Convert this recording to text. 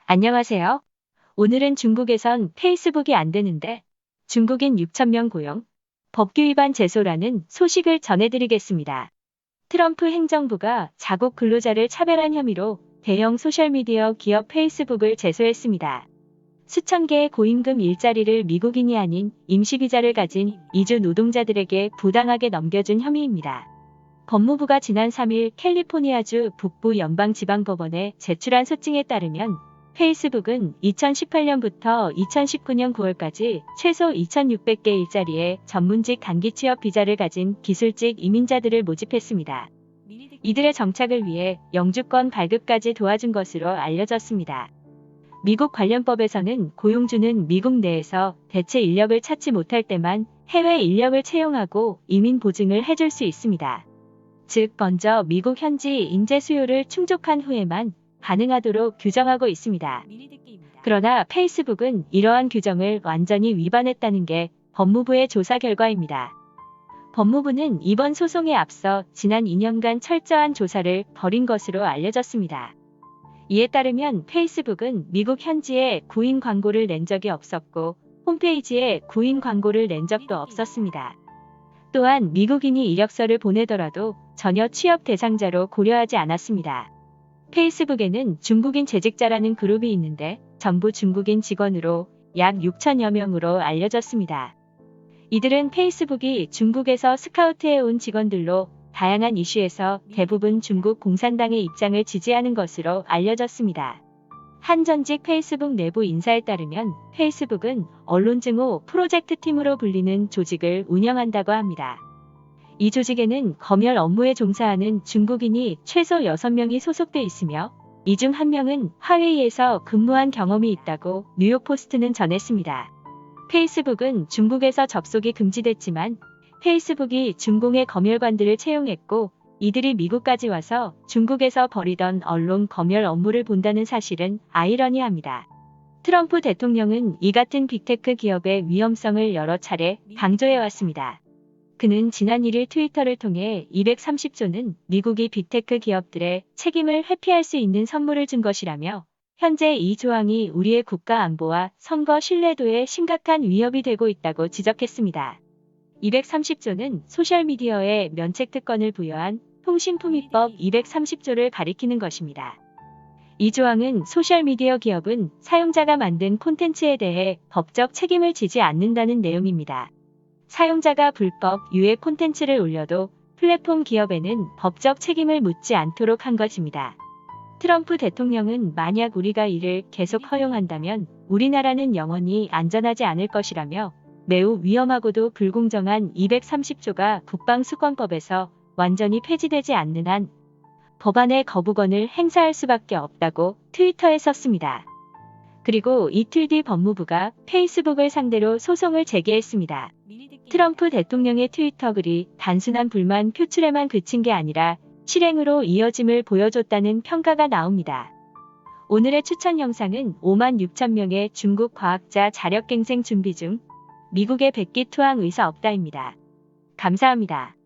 안녕하세요. 오늘은 중국에선 페이스북이 안 되는데 중국인 6,000명 고용, 법규 위반 제소라는 소식을 전해드리겠습니다. 트럼프 행정부가 자국 근로자를 차별한 혐의로 대형 소셜미디어 기업 페이스북을 제소했습니다. 수천 개의 고임금 일자리를 미국인이 아닌 임시비자를 가진 이주 노동자들에게 부당하게 넘겨준 혐의입니다. 법무부가 지난 3일 캘리포니아주 북부 연방지방법원에 제출한 소증에 따르면 페이스북은 2018년부터 2019년 9월까지 최소 2,600개 일자리에 전문직 단기 취업 비자를 가진 기술직 이민자들을 모집했습니다. 이들의 정착을 위해 영주권 발급까지 도와준 것으로 알려졌습니다. 미국 관련법에서는 고용주는 미국 내에서 대체 인력을 찾지 못할 때만 해외 인력을 채용하고 이민 보증을 해줄 수 있습니다. 즉, 먼저 미국 현지 인재 수요를 충족한 후에만 가능하도록 규정하고 있습니다. 그러나 페이스북은 이러한 규정을 완전히 위반했다는 게 법무부의 조사 결과입니다. 법무부는 이번 소송에 앞서 지난 2년간 철저한 조사를 벌인 것으로 알려졌습니다. 이에 따르면 페이스북은 미국 현지에 구인 광고를 낸 적이 없었고 홈페이지에 구인 광고를 낸 적도 없었습니다. 또한 미국인이 이력서를 보내더라도 전혀 취업 대상자로 고려하지 않았습니다. 페이스북에는 중국인 재직자라는 그룹이 있는데 전부 중국인 직원으로 약 6천여 명으로 알려졌습니다. 이들은 페이스북이 중국에서 스카우트해온 직원들로 다양한 이슈에서 대부분 중국 공산당의 입장을 지지하는 것으로 알려졌습니다. 한 전직 페이스북 내부 인사에 따르면 페이스북은 언론증오 프로젝트 팀으로 불리는 조직을 운영한다고 합니다. 이 조직에는 검열 업무에 종사하는 중국인이 최소 6명이 소속돼 있으며 이 중 1명은 화웨이에서 근무한 경험이 있다고 뉴욕포스트는 전했습니다. 페이스북은 중국에서 접속이 금지됐지만 페이스북이 중공의 검열관들을 채용했고 이들이 미국까지 와서 중국에서 벌이던 언론 검열 업무를 본다는 사실은 아이러니합니다. 트럼프 대통령은 이 같은 빅테크 기업의 위험성을 여러 차례 강조해왔습니다. 그는 지난 1일 트위터를 통해 230조는 미국이 빅테크 기업들의 책임을 회피할 수 있는 선물을 준 것이라며 현재 이 조항이 우리의 국가 안보와 선거 신뢰도에 심각한 위협이 되고 있다고 지적했습니다. 230조는 소셜미디어에 면책특권을 부여한 통신품위법 230조를 가리키는 것입니다. 이 조항은 소셜미디어 기업은 사용자가 만든 콘텐츠에 대해 법적 책임을 지지 않는다는 내용입니다. 사용자가 불법 유해 콘텐츠를 올려도 플랫폼 기업에는 법적 책임을 묻지 않도록 한 것입니다. 트럼프 대통령은 만약 우리가 이를 계속 허용한다면 우리나라는 영원히 안전하지 않을 것이라며 매우 위험하고도 불공정한 230조가 국방수권법에서 완전히 폐지되지 않는 한 법안의 거부권을 행사할 수밖에 없다고 트위터에 썼습니다. 그리고 이틀 뒤 법무부가 페이스북을 상대로 소송을 제기했습니다. 트럼프 대통령의 트위터 글이 단순한 불만 표출에만 그친 게 아니라 실행으로 이어짐을 보여줬다는 평가가 나옵니다. 오늘의 추천 영상은 56,000명의 중국 과학자 자력갱생 준비 중 미국의 백기 투항 의사 없다입니다. 감사합니다.